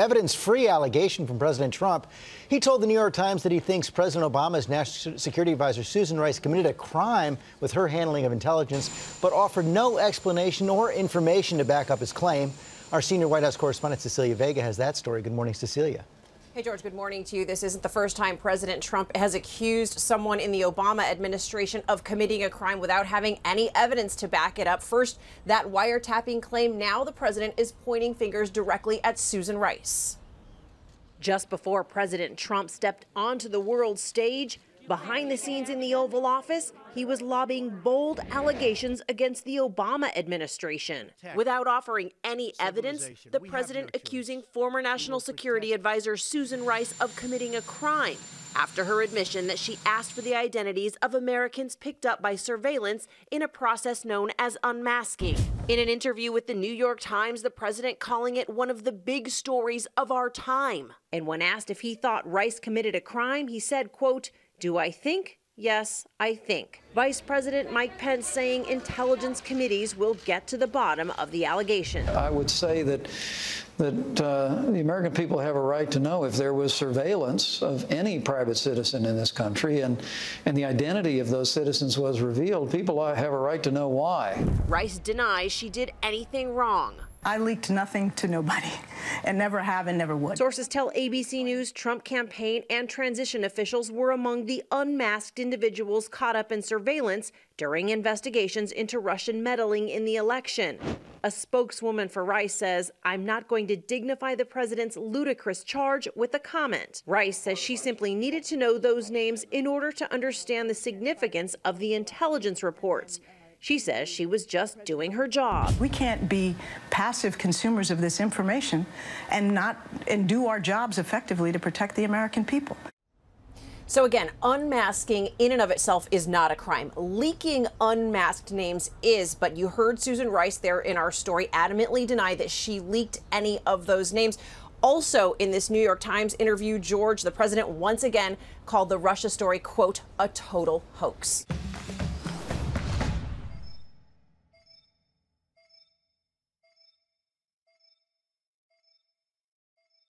evidence-free allegation from President Trump. He told the New York Times that he thinks President Obama's National Security Advisor Susan Rice committed a crime with her handling of intelligence, but offered no explanation or information to back up his claim. Our senior White House correspondent Cecilia Vega has that story. Good morning, Cecilia. Hey, George, good morning to you. This isn't the first time President Trump has accused someone in the Obama administration of committing a crime without having any evidence to back it up. First, that wiretapping claim. Now the president is pointing fingers directly at Susan Rice. Just before President Trump stepped onto the world stage, behind the scenes in the Oval Office, he was lobbying bold allegations against the Obama administration. Without offering any evidence, the president accusing former National Security Advisor Susan Rice of committing a crime after her admission that she asked for the identities of Americans picked up by surveillance in a process known as unmasking. In an interview with the New York Times, the president calling it one of the big stories of our time. And when asked if he thought Rice committed a crime, he said, quote, "Do I think? Yes, I think." Vice President Mike Pence saying intelligence committees will get to the bottom of the allegation. I would say that the American people have a right to know if there was surveillance of any private citizen in this country and the identity of those citizens was revealed. People have a right to know why. Rice denies she did anything wrong. I leaked nothing to nobody and never have and never would. Sources tell ABC News Trump campaign and transition officials were among the unmasked individuals caught up in surveillance during investigations into Russian meddling in the election. A spokeswoman for Rice says, "I'm not going to dignify the president's ludicrous charge with a comment." Rice says she simply needed to know those names in order to understand the significance of the intelligence reports. She says she was just doing her job. We can't be passive consumers of this information and do our jobs effectively to protect the American people. So again, unmasking in and of itself is not a crime. Leaking unmasked names is, but you heard Susan Rice there in our story adamantly deny that she leaked any of those names. Also in this New York Times interview, George, the president once again called the Russia story, quote, a total hoax.